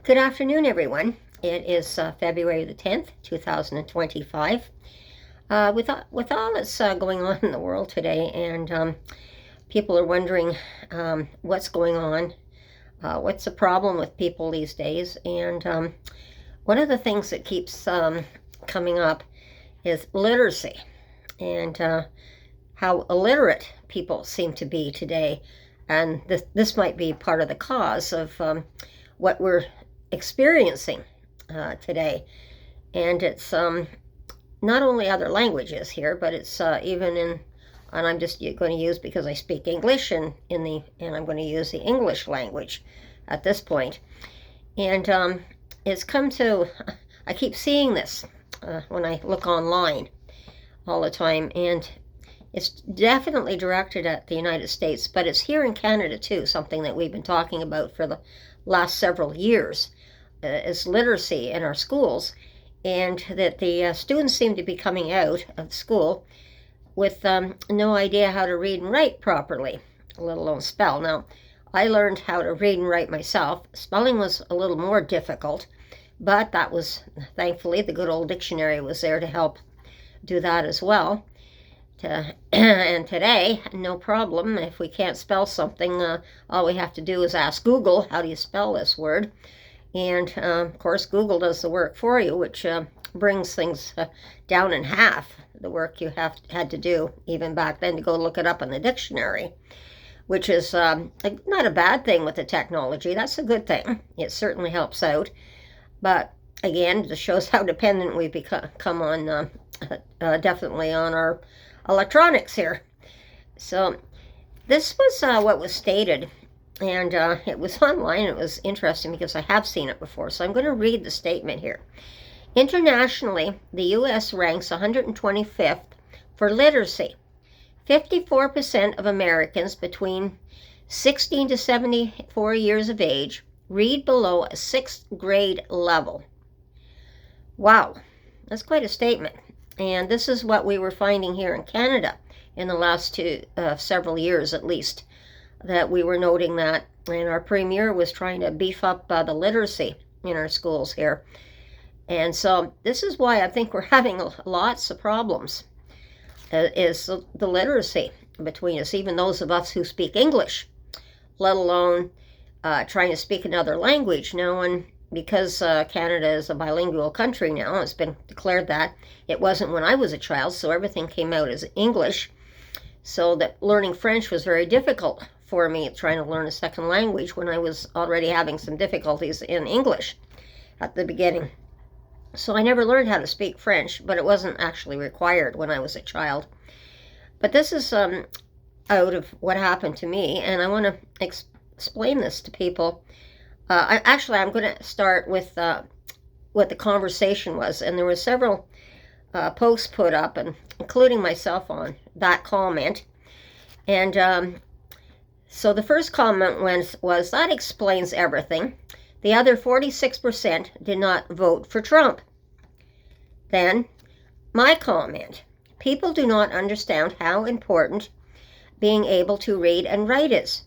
Good afternoon, everyone. It is February the 10th, 2025. With all that's going on in the world today, and people are wondering what's going on, what's the problem with people these days, and one of the things that keeps coming up is literacy, and how illiterate people seem to be today. And this might be part of the cause of what we're experiencing today. And it's not only other languages here, but it's even in, and I'm just going to use, because I speak English, and I'm going to use the English language at this point. And it's come to, I keep seeing this when I look online all the time, and it's definitely directed at the United States, but it's here in Canada too, something that we've been talking about for the last several years, is literacy in our schools, and that the students seem to be coming out of school with no idea how to read and write properly, let alone spell. Now, I learned how to read and write myself. Spelling was a little more difficult, but that was, thankfully, the good old dictionary was there to help do that as well. And today, no problem. If we can't spell something, all we have to do is ask Google, how do you spell this word? And of course, Google does the work for you, which brings things down in half, the work you had to do even back then to go look it up in the dictionary, which is not a bad thing with the technology. That's a good thing. It certainly helps out. But again, it just shows how dependent we've become on, definitely on our electronics here. So this was what was stated, and it was online. It was interesting because I have seen it before, so I'm going to read the statement here. Internationally, the U.S. ranks 125th for literacy. 54% of Americans between 16 to 74 years of age read below a 6th grade level. Wow, that's quite a statement. And this is what we were finding here in Canada in the last several years, at least, that we were noting that. And our premier was trying to beef up the literacy in our schools here. And so this is why I think we're having lots of problems, is the literacy between us, even those of us who speak English, let alone trying to speak another language. Now, and because Canada is a bilingual country now, it's been declared that. It wasn't when I was a child, so everything came out as English. So that learning French was very difficult for me, trying to learn a second language when I was already having some difficulties in English at the beginning. So I never learned how to speak French, but it wasn't actually required when I was a child. But this is out of what happened to me, and I want to explain this to people. I'm going to start with what the conversation was, and there were several posts put up, and including myself on that comment. And so the first comment was, that explains everything. The other 46% did not vote for Trump. Then, my comment, people do not understand how important being able to read and write is.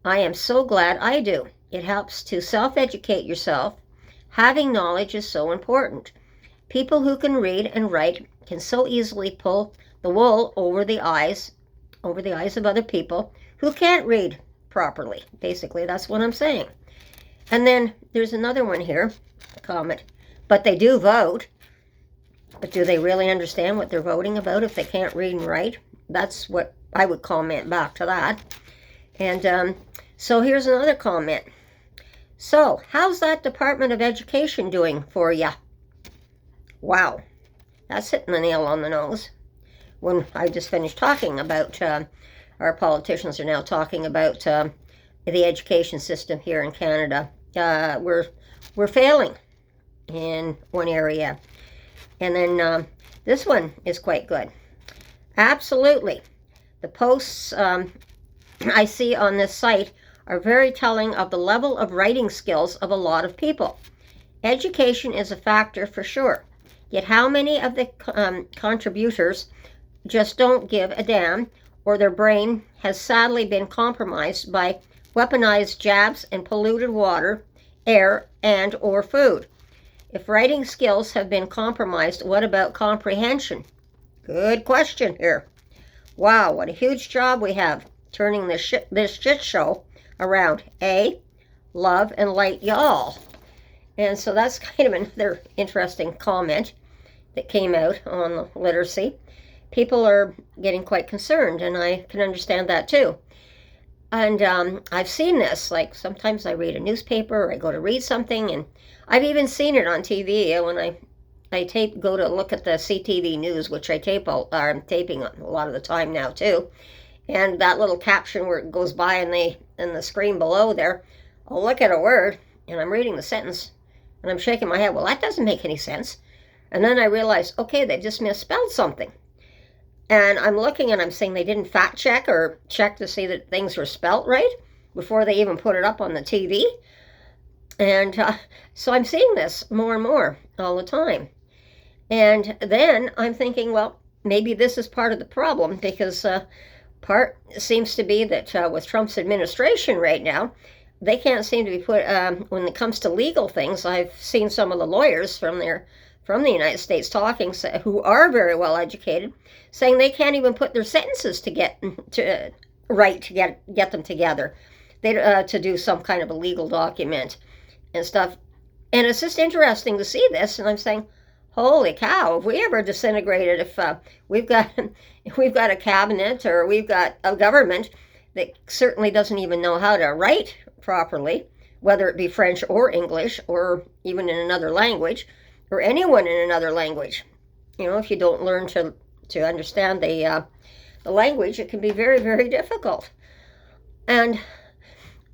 I am so glad I do. It helps to self-educate yourself. Having knowledge is so important. People who can read and write can so easily pull the wool over the eyes of other people who can't read properly. Basically, that's what I'm saying. And then there's another one here, comment, but they do vote. But do they really understand what they're voting about if they can't read and write? That's what I would comment back to that. And so here's another comment. So, how's that Department of Education doing for ya? Wow, that's hitting the nail on the nose. When I just finished talking about, our politicians are now talking about the education system here in Canada. We're failing in one area. And then this one is quite good. Absolutely. The posts I see on this site are very telling of the level of writing skills of a lot of people. Education is a factor for sure. Yet how many of the contributors just don't give a damn, or their brain has sadly been compromised by weaponized jabs and polluted water air, and or food. If writing skills have been compromised, what about comprehension? Good question here. Wow, what a huge job we have turning this shit show around. Love and light y'all. And so that's kind of another interesting comment that came out on the literacy. People are getting quite concerned, and I can understand that too. And I've seen this, like sometimes I read a newspaper or I go to read something, and I've even seen it on TV when I go to look at the CTV news, which I'm taping a lot of the time now too. And that little caption where it goes by in the screen below there, I'll look at a word and I'm reading the sentence and I'm shaking my head. Well, that doesn't make any sense. And then I realize, okay, they just misspelled something. And I'm looking and I'm saying they didn't fact check or check to see that things were spelt right before they even put it up on the TV. And so I'm seeing this more and more all the time. And then I'm thinking, well, maybe this is part of the problem, because part seems to be that with Trump's administration right now, they can't seem to be put, when it comes to legal things. I've seen some of the lawyers from the United States talking, who are very well educated, saying they can't even put their sentences to get them together, to do some kind of a legal document and stuff. And it's just interesting to see this, and I'm saying, holy cow, have we ever disintegrated if we've got a cabinet or we've got a government that certainly doesn't even know how to write properly, whether it be French or English or even in another language, or anyone in another language. You know, if you don't learn to understand the language, it can be very, very difficult. And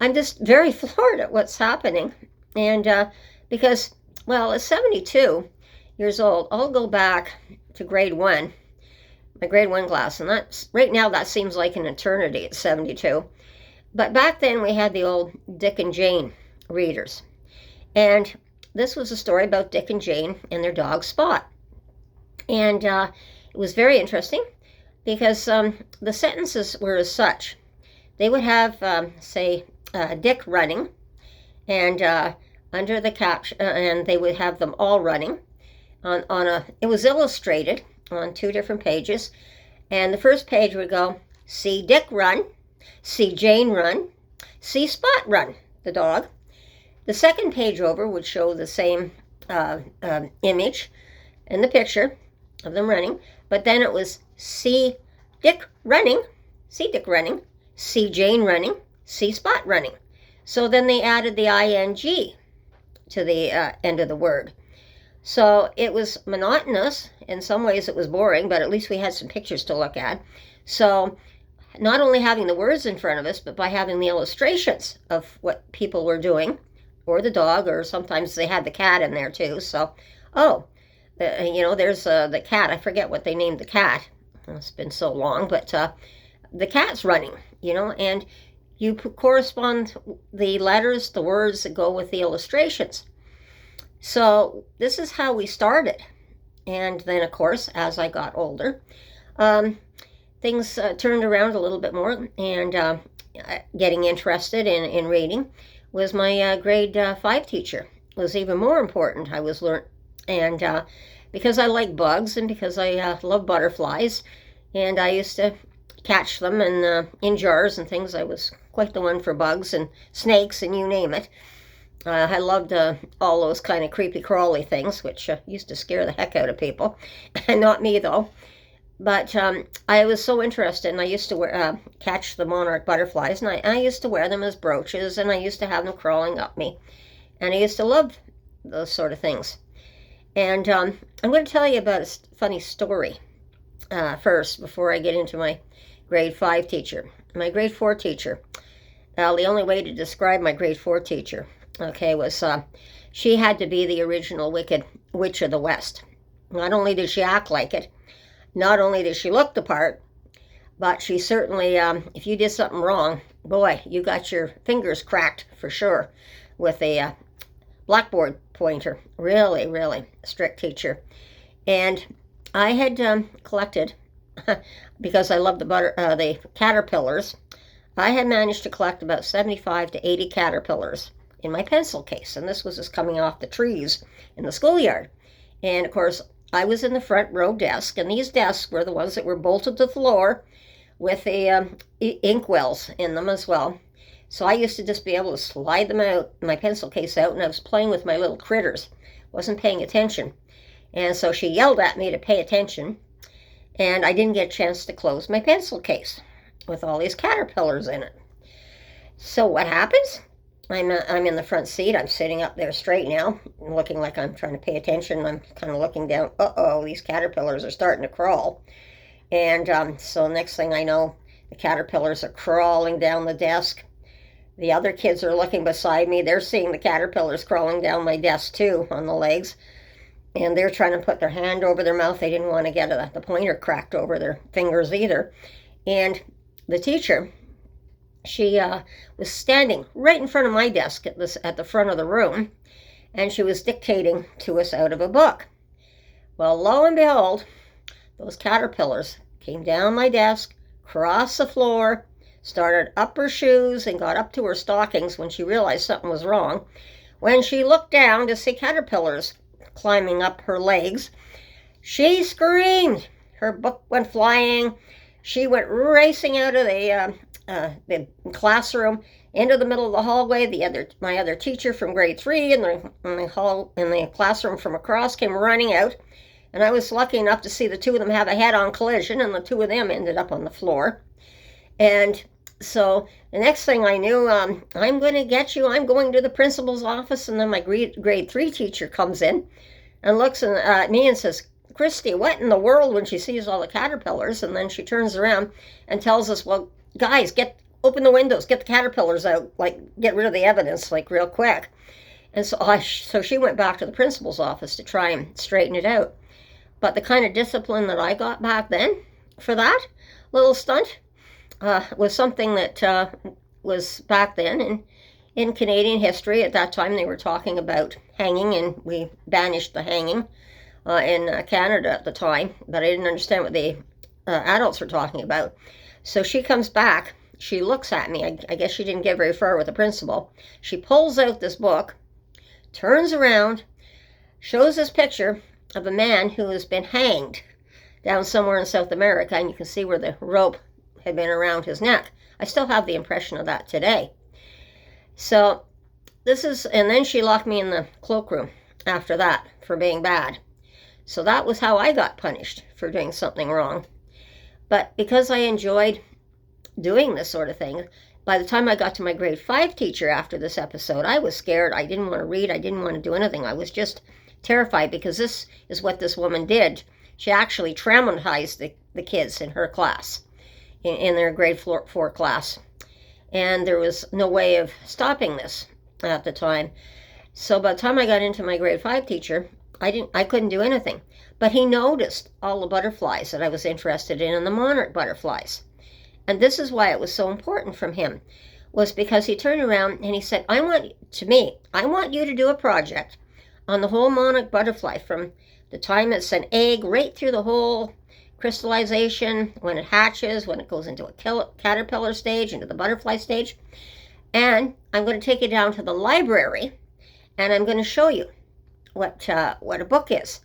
I'm just very floored at what's happening. And because, well, at 72 years old, I'll go back to grade 1, my grade 1 class, and that's right now that seems like an eternity at 72. But back then we had the old Dick and Jane readers, and this was a story about Dick and Jane and their dog Spot. And it was very interesting because the sentences were as such. They would have, say, Dick running, and under the caption, and they would have them all running it was illustrated on 2 different pages. And the first page would go, see Dick run, see Jane run, see Spot run, the dog. The second page over would show the same image in the picture of them running, but then it was see Dick running, see Jane running, see Spot running. So then they added the ing to the end of the word. So it was monotonous. In some ways it was boring, but at least we had some pictures to look at. So not only having the words in front of us, but by having the illustrations of what people were doing, or the dog, or sometimes they had the cat in there too. So, there's the cat. I forget what they named the cat. It's been so long, but the cat's running, and you correspond the letters, the words that go with the illustrations. So this is how we started. And then, of course, as I got older, things turned around a little bit more, and getting interested in reading was my grade 5 teacher. It was even more important. I was and because I like bugs, and because I love butterflies, and I used to catch them in jars and things. I was quite the one for bugs and snakes and you name it. I loved all those kind of creepy crawly things, which used to scare the heck out of people. Not me, though. But I was so interested, and I used to catch the monarch butterflies, and I used to wear them as brooches, and I used to have them crawling up me. And I used to love those sort of things. And I'm going to tell you about a funny story first, before I get into my grade 5 teacher. My grade 4 teacher. The only way to describe my grade 4 teacher, was she had to be the original Wicked Witch of the West. Not only did she act like it, not only did she look the part, but she certainly, if you did something wrong, boy, you got your fingers cracked for sure with a blackboard pointer. Really, really strict teacher. And I had collected, because I love the caterpillars, I had managed to collect about 75 to 80 caterpillars in my pencil case. And this was just coming off the trees in the schoolyard. And of course, I was in the front row desk, and these desks were the ones that were bolted to the floor with the ink wells in them as well. So I used to just be able to slide them out, my pencil case out, and I was playing with my little critters. Wasn't paying attention. And so she yelled at me to pay attention, and I didn't get a chance to close my pencil case with all these caterpillars in it. So what happens? I'm in the front seat. I'm sitting up there straight now, looking like I'm trying to pay attention. I'm kind of looking down. Uh-oh, these caterpillars are starting to crawl. And so next thing I know, the caterpillars are crawling down the desk. The other kids are looking beside me. They're seeing the caterpillars crawling down my desk too, on the legs. And they're trying to put their hand over their mouth. They didn't want to get the pointer cracked over their fingers either. And the teacher, she was standing right in front of my desk at the front of the room, and she was dictating to us out of a book. Well, lo and behold, those caterpillars came down my desk, crossed the floor, started up her shoes, and got up to her stockings when she realized something was wrong. When she looked down to see caterpillars climbing up her legs, she screamed. Her book went flying. She went racing out of the classroom into the middle of the hallway. My other teacher from grade 3 in the classroom from across came running out, and I was lucky enough to see the two of them have a head-on collision, and the two of them ended up on the floor. And so the next thing I knew, I'm going to get you. I'm going to the principal's office. And then my grade 3 teacher comes in and looks at me and says, "Christy, what in the world?" when she sees all the caterpillars. And then she turns around and tells us, "Well, guys, open the windows, get the caterpillars out, like get rid of the evidence, like real quick." And so she went back to the principal's office to try and straighten it out. But the kind of discipline that I got back then for that little stunt was something that was back then in Canadian history. At that time, they were talking about hanging, and we banished the hanging in Canada at the time. But I didn't understand what the adults were talking about. So she comes back. She looks at me. I guess she didn't get very far with the principal. She pulls out this book, turns around, shows this picture of a man who has been hanged down somewhere in South America, and you can see where the rope had been around his neck. I still have the impression of that today. So and then she locked me in the cloakroom after that for being bad. So that was how I got punished for doing something wrong. But because I enjoyed doing this sort of thing, by the time I got to my grade 5 teacher after this episode, I was scared. I didn't want to read. I didn't want to do anything. I was just terrified, because this is what this woman did. She actually traumatized the kids in her class, in their grade 4 class. And there was no way of stopping this at the time. So by the time I got into my grade 5 teacher, I couldn't do anything. But he noticed all the butterflies that I was interested in, and the monarch butterflies. And this is why it was so important from him, was because he turned around and he said, I want you to do a project on the whole monarch butterfly, from the time it's an egg right through the whole crystallization, when it hatches, when it goes into a caterpillar stage, into the butterfly stage. And I'm going to take you down to the library, and I'm going to show you what a book is.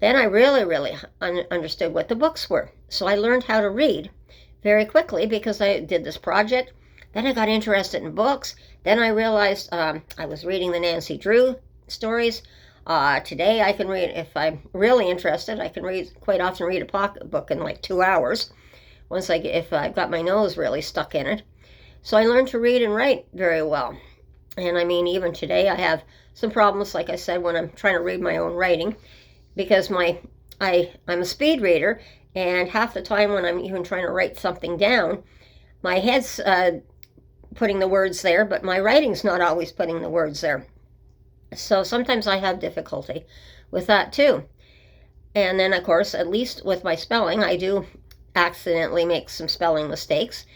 Then I really understood what the books were. So I learned how to read very quickly because I did this project. Then I got interested in books. Then I realized I was reading the Nancy Drew stories. Today I can read, if I'm really interested, I can quite often read a pocket book in like 2 hours, if I've got my nose really stuck in it. So I learned to read and write very well. And I mean, even today I have some problems, like I said, when I'm trying to read my own writing, because I'm a speed reader, and half the time when I'm even trying to write something down, my head's putting the words there, but my writing's not always putting the words there. So sometimes I have difficulty with that too. And then, of course, at least with my spelling, I do accidentally make some spelling mistakes.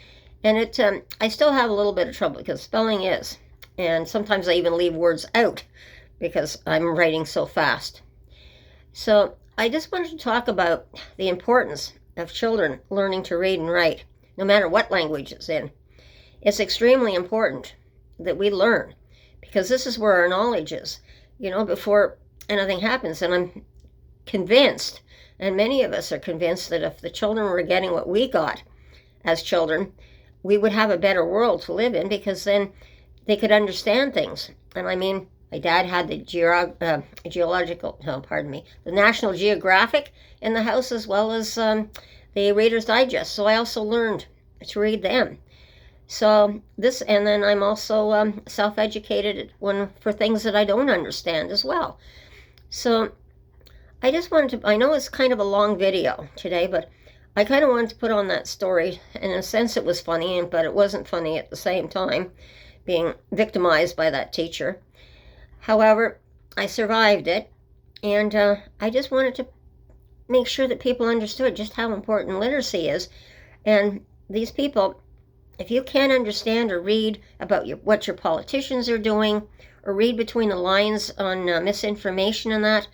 And I still have a little bit of trouble, because spelling is. And sometimes I even leave words out because I'm writing so fast. So I just wanted to talk about the importance of children learning to read and write, no matter what language it's in. It's extremely important that we learn, because this is where our knowledge is, before anything happens. And I'm convinced, and many of us are convinced, that if the children were getting what we got as children, we would have a better world to live in, because then they could understand things. And I mean, my dad had the the National Geographic in the house, as well as the Reader's Digest. So I also learned to read them. So this, and then I'm also self-educated for things that I don't understand as well. So I just wanted to, I know it's kind of a long video today, but I kind of wanted to put on that story. In a sense, it was funny, but it wasn't funny at the same time, being victimized by that teacher. However, I survived it, and I just wanted to make sure that people understood just how important literacy is. And these people, if you can't understand or read about what your politicians are doing, or read between the lines on misinformation and that,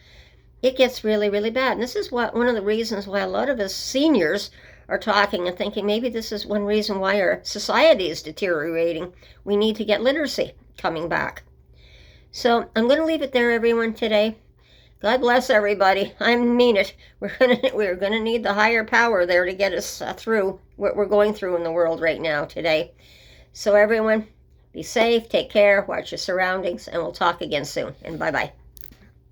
it gets really, really bad. And this is one of the reasons why a lot of us seniors are talking and thinking maybe this is one reason why our society is deteriorating. We need to get literacy coming back. So I'm going to leave it there, everyone, today. God bless everybody. I mean it. We're going to need the higher power there to get us through what we're going through in the world right now today. So everyone, be safe, take care, watch your surroundings, and we'll talk again soon. And bye-bye.